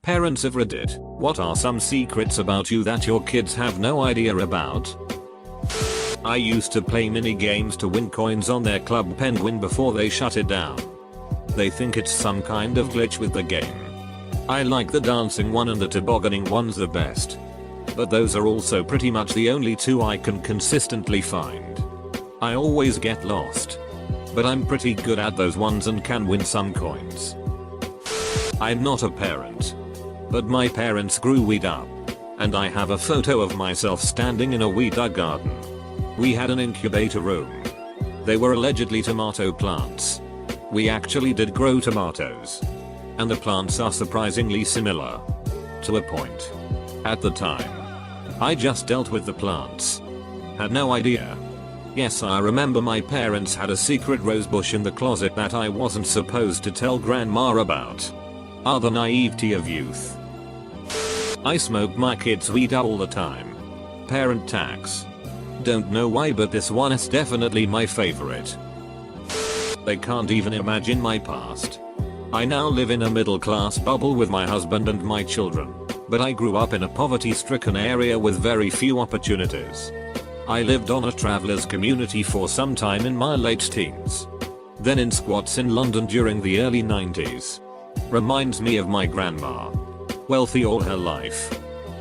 Parents of Reddit, what are some secrets about you that your kids have no idea about? I used to play mini games to win coins on their Club Penguin before they shut it down. They think it's some kind of glitch with the game. I like the dancing one and the tobogganing ones the best. But those are also pretty much the only two I can consistently find. I always get lost. But I'm pretty good at those ones and can win some coins. I'm not a parent. But my parents grew weed up. And I have a photo of myself standing in a weed garden. We had an incubator room. They were allegedly tomato plants. We actually did grow tomatoes. And the plants are surprisingly similar. To a point. At the time. I just dealt with the plants. Had no idea. Yes, I remember my parents had a secret rose bush in the closet that I wasn't supposed to tell grandma about. The naivety of youth. I smoke my kids' weed all the time. Parent tax. Don't know why, but this one is definitely my favorite. They can't even imagine my past. I now live in a middle class bubble with my husband and my children, but I grew up in a poverty-stricken area with very few opportunities. I lived on a traveller's community for some time in my late teens. Then in squats in London during the early 90s. Reminds me of my grandma. Wealthy all her life.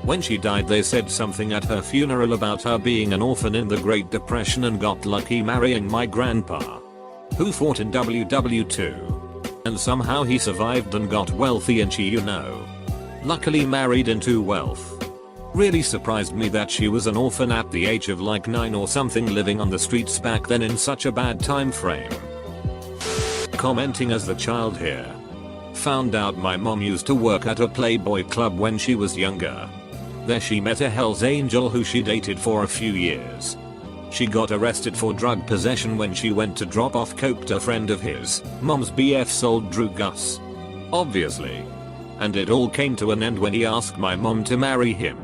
When she died, they said something at her funeral about her being an orphan in the Great Depression and got lucky marrying my grandpa, who fought in WW2. And somehow he survived and got wealthy, and she, luckily married into wealth. Really surprised me that she was an orphan at the age of like 9 or something, living on the streets back then in such a bad time frame. Commenting as the child here. Found out my mom used to work at a Playboy club when she was younger. There she met a Hell's Angel who she dated for a few years. She got arrested for drug possession when she went to drop off coke to a friend of his. Mom's BF sold Drew Gus. Obviously. And it all came to an end when he asked my mom to marry him.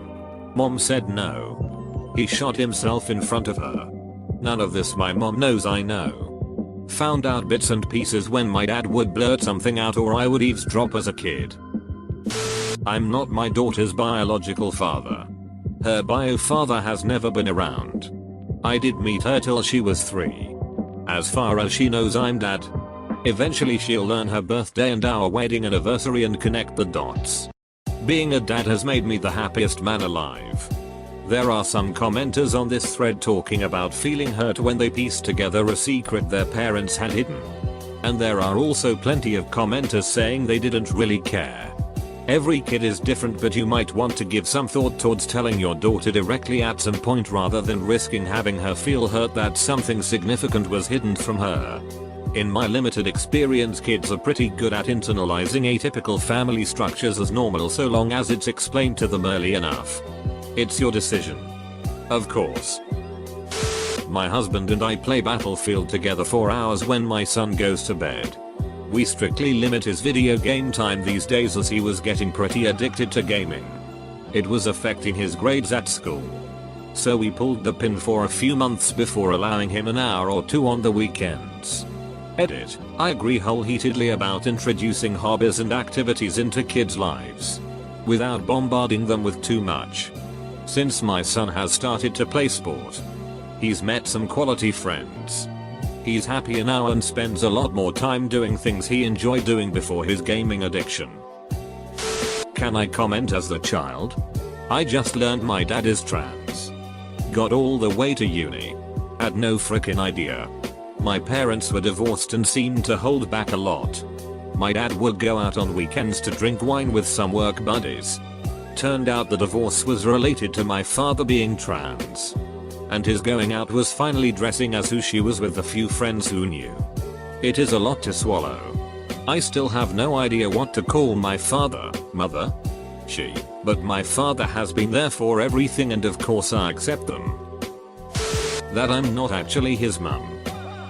Mom said no. He shot himself in front of her. None of this my mom knows, I know. Found out bits and pieces when my dad would blurt something out or I would eavesdrop as a kid. I'm not my daughter's biological father. Her bio father has never been around. I did meet her till she was 3. As far as she knows, I'm dad. Eventually she'll learn her birthday and our wedding anniversary and connect the dots. Being a dad has made me the happiest man alive. There are some commenters on this thread talking about feeling hurt when they piece together a secret their parents had hidden. And there are also plenty of commenters saying they didn't really care. Every kid is different, but you might want to give some thought towards telling your daughter directly at some point rather than risking having her feel hurt that something significant was hidden from her. In my limited experience, kids are pretty good at internalizing atypical family structures as normal so long as it's explained to them early enough. It's your decision. Of course. My husband and I play Battlefield together for hours when my son goes to bed. We strictly limit his video game time these days as he was getting pretty addicted to gaming. It was affecting his grades at school. So we pulled the pin for a few months before allowing him an hour or two on the weekends. Edit. I agree wholeheartedly about introducing hobbies and activities into kids' lives. Without bombarding them with too much. Since my son has started to play sport. He's met some quality friends. He's happier now and spends a lot more time doing things he enjoyed doing before his gaming addiction. Can I comment as the child? I just learned my dad is trans. Got all the way to uni. Had no frickin' idea. My parents were divorced and seemed to hold back a lot. My dad would go out on weekends to drink wine with some work buddies. Turned out the divorce was related to my father being trans. And his going out was finally dressing as who she was with a few friends who knew. It is a lot to swallow. I still have no idea what to call my father, mother, she, but my father has been there for everything and of course I accept them. That I'm not actually his mum.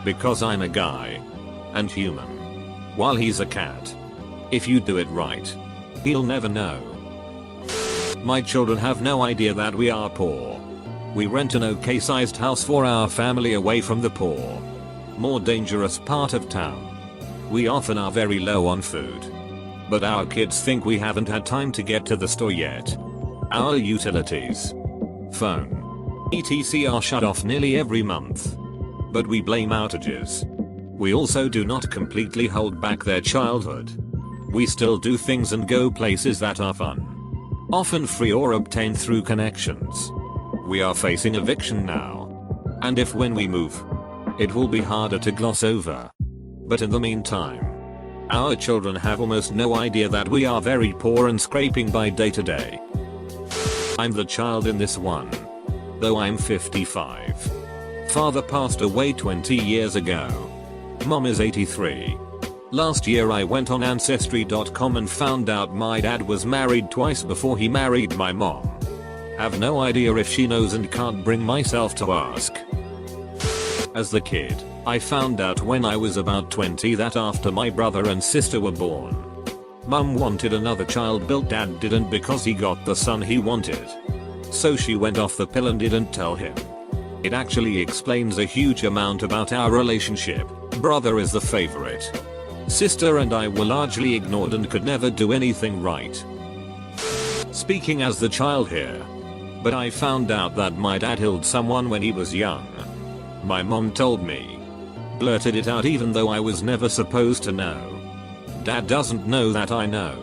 Because I'm a guy. And human. While he's a cat. If you do it right. He'll never know. My children have no idea that we are poor. We rent an okay sized house for our family away from the poor, more dangerous part of town. We often are very low on food. But our kids think we haven't had time to get to the store yet. Our utilities, phone, etc. are shut off nearly every month. But we blame outages. We also do not completely hold back their childhood. We still do things and go places that are fun. Often free or obtained through connections. We are facing eviction now. And if when we move, it will be harder to gloss over. But in the meantime, our children have almost no idea that we are very poor and scraping by day to day. I'm the child in this one. Though I'm 55. Father passed away 20 years ago. Mom is 83. Last year I went on Ancestry.com and found out my dad was married twice before he married my mom. Have no idea if she knows and can't bring myself to ask. As the kid, I found out when I was about 20 that after my brother and sister were born, Mum wanted another child but Dad didn't because he got the son he wanted. So she went off the pill and didn't tell him. It actually explains a huge amount about our relationship. Brother is the favorite. Sister and I were largely ignored and could never do anything right. Speaking as the child here. But I found out that my dad killed someone when he was young. My mom told me. Blurted it out even though I was never supposed to know. Dad doesn't know that I know.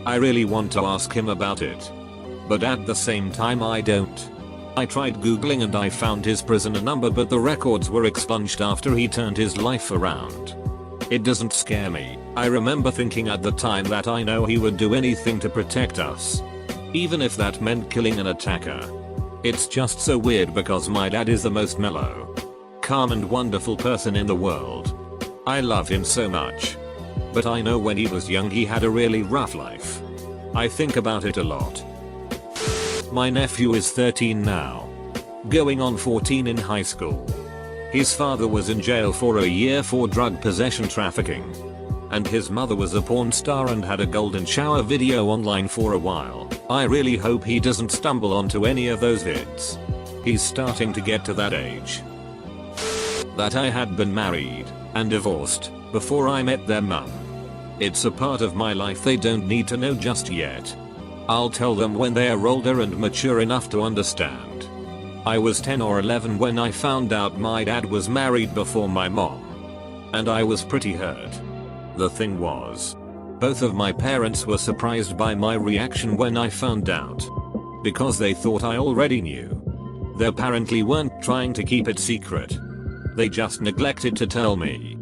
I really want to ask him about it. But at the same time I don't. I tried googling and I found his prisoner number but the records were expunged after he turned his life around. It doesn't scare me. I remember thinking at the time that I know he would do anything to protect us. Even if that meant killing an attacker. It's just so weird because my dad is the most mellow, calm and wonderful person in the world. I love him so much. But I know when he was young he had a really rough life. I think about it a lot. My nephew is 13 now. Going on 14 in high school. His father was in jail for a year for drug possession trafficking. And his mother was a porn star and had a golden shower video online for a while. I really hope he doesn't stumble onto any of those vids. He's starting to get to that age. That I had been married and divorced before I met their mum. It's a part of my life they don't need to know just yet. I'll tell them when they are older and mature enough to understand. I was 10 or 11 when I found out my dad was married before my mom. And I was pretty hurt. The thing was, both of my parents were surprised by my reaction when I found out. Because they thought I already knew. They apparently weren't trying to keep it secret. They just neglected to tell me.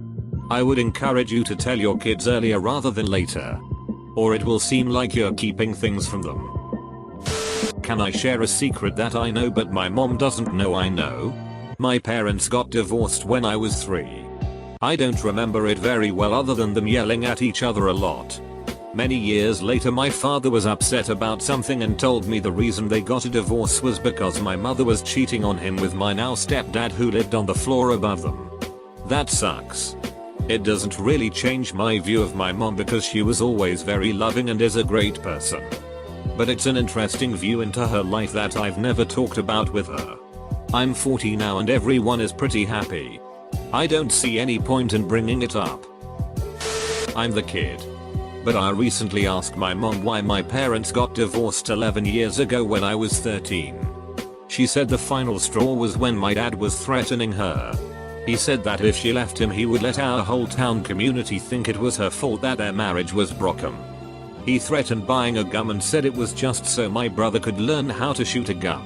I would encourage you to tell your kids earlier rather than later. Or it will seem like you're keeping things from them. Can I share a secret that I know but my mom doesn't know I know? My parents got divorced when I was 3. I don't remember it very well other than them yelling at each other a lot. Many years later my father was upset about something and told me the reason they got a divorce was because my mother was cheating on him with my now stepdad who lived on the floor above them. That sucks. It doesn't really change my view of my mom because she was always very loving and is a great person. But it's an interesting view into her life that I've never talked about with her. I'm 40 now and everyone is pretty happy. I don't see any point in bringing it up. I'm the kid. But I recently asked my mom why my parents got divorced 11 years ago when I was 13. She said the final straw was when my dad was threatening her. He said that if she left him he would let our whole town community think it was her fault that their marriage was broken. He threatened buying a gun and said it was just so my brother could learn how to shoot a gun.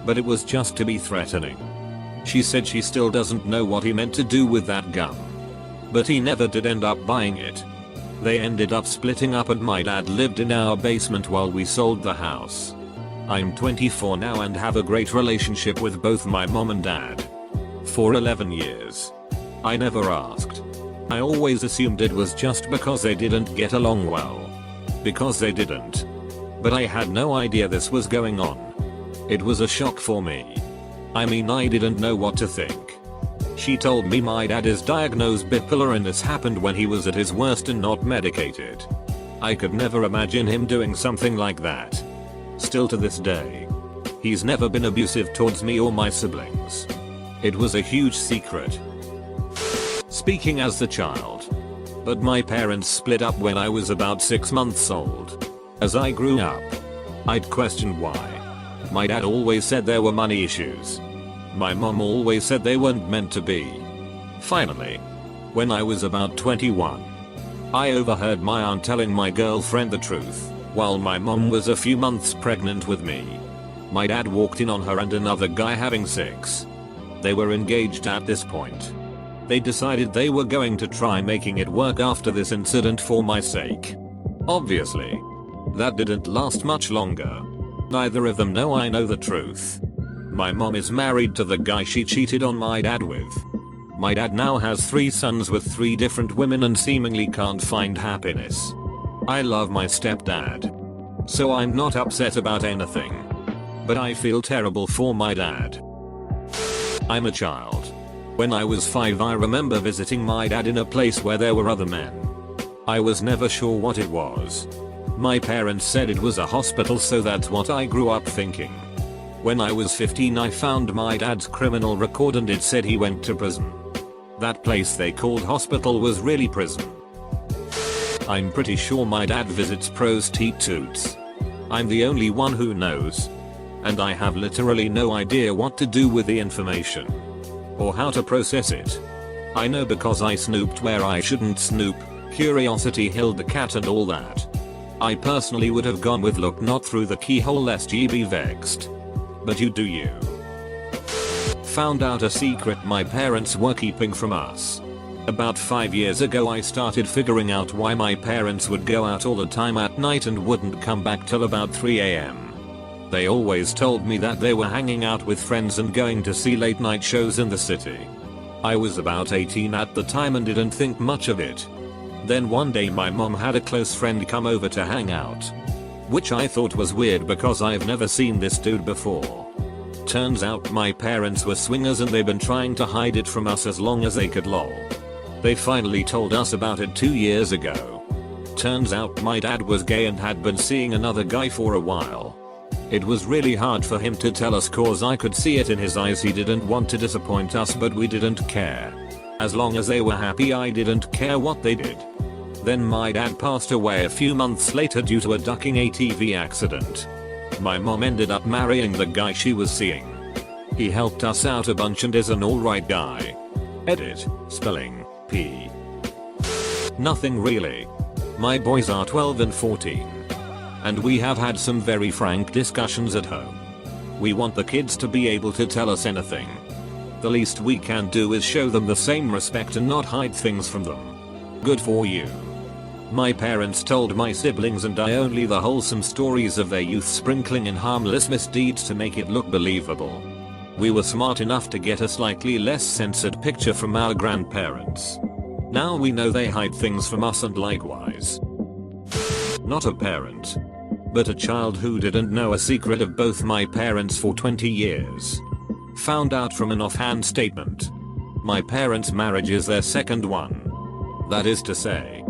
But it was just to be threatening. She said she still doesn't know what he meant to do with that gun. But he never did end up buying it. They ended up splitting up and my dad lived in our basement while we sold the house. I'm 24 now and have a great relationship with both my mom and dad. For 11 years. I never asked. I always assumed it was just because they didn't get along well. Because they didn't. But I had no idea this was going on. It was a shock for me. I mean I didn't know what to think. She told me my dad is diagnosed bipolar and this happened when he was at his worst and not medicated. I could never imagine him doing something like that. Still to this day. He's never been abusive towards me or my siblings. It was a huge secret. Speaking as the child. But my parents split up when I was about 6 months old. As I grew up, I'd question why. My dad always said there were money issues. My mom always said they weren't meant to be. Finally, when I was about 21, I overheard my aunt telling my girlfriend the truth, while my mom was a few months pregnant with me. My dad walked in on her and another guy having sex. They were engaged at this point. They decided they were going to try making it work after this incident for my sake. Obviously, that didn't last much longer. Neither of them know I know the truth. My mom is married to the guy she cheated on my dad with. My dad now has 3 sons with 3 different women and seemingly can't find happiness. I love my stepdad, so I'm not upset about anything. But I feel terrible for my dad. I'm a child. When I was 5, I remember visiting my dad in a place where there were other men. I was never sure what it was. My parents said it was a hospital, so that's what I grew up thinking. When I was 15, I found my dad's criminal record and it said he went to prison. That place they called hospital was really prison. I'm pretty sure my dad visits prostitutes. I'm the only one who knows. And I have literally no idea what to do with the information. Or how to process it. I know because I snooped where I shouldn't snoop, curiosity killed the cat and all that. I personally would have gone with look not through the keyhole lest ye be vexed. But you do you. Found out a secret my parents were keeping from us. About 5 years ago I started figuring out why my parents would go out all the time at night and wouldn't come back till about 3 AM. They always told me that they were hanging out with friends and going to see late night shows in the city. I was about 18 at the time and didn't think much of it. Then one day my mom had a close friend come over to hang out. Which I thought was weird because I've never seen this dude before. Turns out my parents were swingers and they've been trying to hide it from us as long as they could lol. They finally told us about it 2 years ago. Turns out my dad was gay and had been seeing another guy for a while. It was really hard for him to tell us cause I could see it in his eyes he didn't want to disappoint us, but we didn't care. As long as they were happy I didn't care what they did. Then my dad passed away a few months later due to a ducking ATV accident. My mom ended up marrying the guy she was seeing. He helped us out a bunch and is an alright guy. Edit, spelling, P. Nothing really. My boys are 12 and 14. And we have had some very frank discussions at home. We want the kids to be able to tell us anything. The least we can do is show them the same respect and not hide things from them. Good for you. My parents told my siblings and I only the wholesome stories of their youth, sprinkling in harmless misdeeds to make it look believable. We were smart enough to get a slightly less censored picture from our grandparents. Now we know they hide things from us and likewise. Not a parent, but a child who didn't know a secret of both my parents for 20 years. Found out from an offhand statement. My parents' marriage is their second one. That is to say,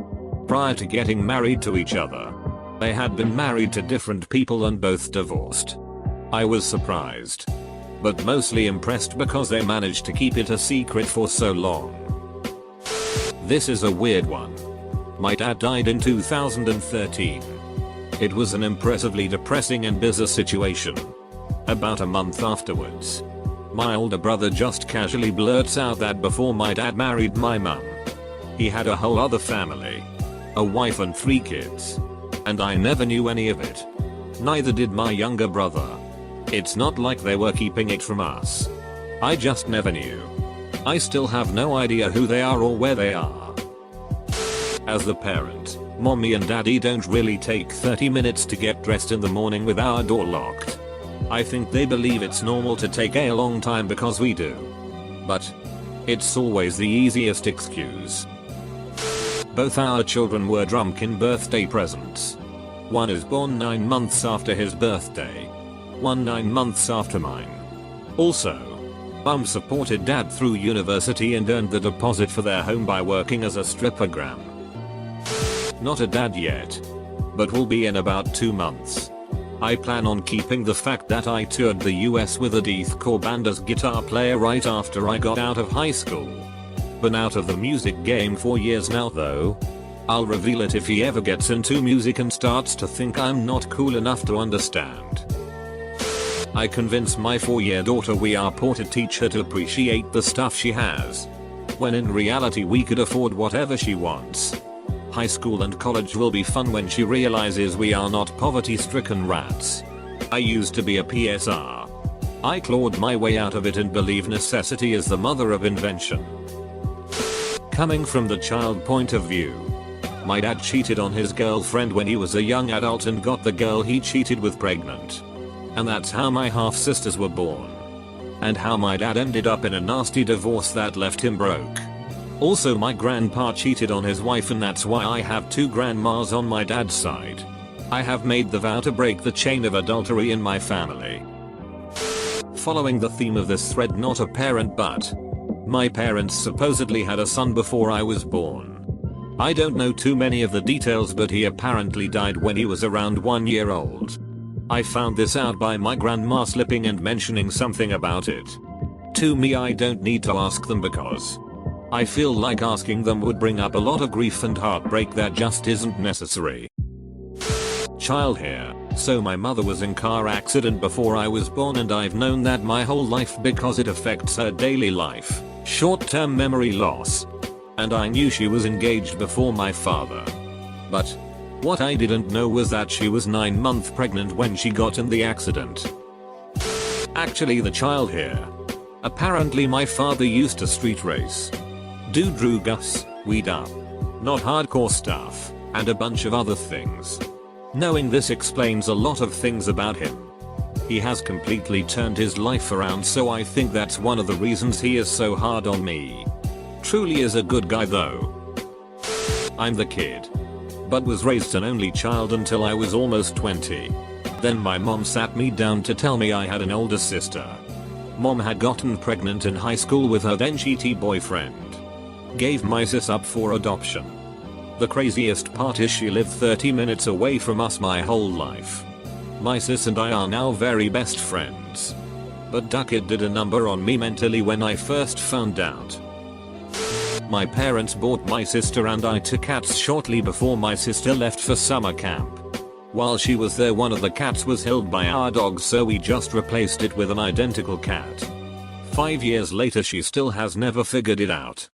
prior to getting married to each other, they had been married to different people and both divorced. I was surprised, but mostly impressed because they managed to keep it a secret for so long. This is a weird one. My dad died in 2013. It was an impressively depressing and bizarre situation. About a month afterwards, my older brother just casually blurts out that before my dad married my mum, he had a whole other family. A wife and 3 kids. And I never knew any of it. Neither did my younger brother. It's not like they were keeping it from us. I just never knew. I still have no idea who they are or where they are. As the parent, mommy and daddy don't really take 30 minutes to get dressed in the morning with our door locked. I think they believe it's normal to take a long time because we do. But it's always the easiest excuse. Both our children were drunken birthday presents. One is born 9 months after his birthday. One 9 months after mine. Also, mum supported dad through university and earned the deposit for their home by working as a strippergram. Not a dad yet, but will be in about 2 months. I plan on keeping the fact that I toured the US with a deathcore band as guitar player right after I got out of high school. Been out of the music game for years now though. I'll reveal it if he ever gets into music and starts to think I'm not cool enough to understand. I convince my 4-year daughter we are poor to teach her to appreciate the stuff she has, when in reality we could afford whatever she wants. High school and college will be fun when she realizes we are not poverty-stricken rats. I used to be a PSR. I clawed my way out of it and believe necessity is the mother of invention. Coming from the child point of view, my dad cheated on his girlfriend when he was a young adult and got the girl he cheated with pregnant. And that's how my half-sisters were born. And how my dad ended up in a nasty divorce that left him broke. Also my grandpa cheated on his wife and that's why I have 2 grandmas on my dad's side. I have made the vow to break the chain of adultery in my family. Following the theme of this thread, not a parent but my parents supposedly had a son before I was born. I don't know too many of the details but he apparently died when he was around 1 year old. I found this out by my grandma slipping and mentioning something about it. To me I don't need to ask them because I feel like asking them would bring up a lot of grief and heartbreak that just isn't necessary. Child here. So my mother was in car accident before I was born and I've known that my whole life because it affects her daily life. Short-term memory loss. And I knew she was engaged before my father. But what I didn't know was that she was 9 months pregnant when she got in the accident. Actually the child here. Apparently my father used to street race. Do drugs, weed up. Not hardcore stuff, and a bunch of other things. Knowing this explains a lot of things about him. He has completely turned his life around, so I think that's one of the reasons he is so hard on me. Truly is a good guy though. I'm the kid, but was raised an only child until I was almost 20. Then my mom sat me down to tell me I had an older sister. Mom had gotten pregnant in high school with her then cheaty boyfriend. Gave my sis up for adoption. The craziest part is she lived 30 minutes away from us my whole life. My sis and I are now very best friends. But it did a number on me mentally when I first found out. My parents bought my sister and I 2 cats shortly before my sister left for summer camp. While she was there, one of the cats was held by our dog, so we just replaced it with an identical cat. 5 years later she still has never figured it out.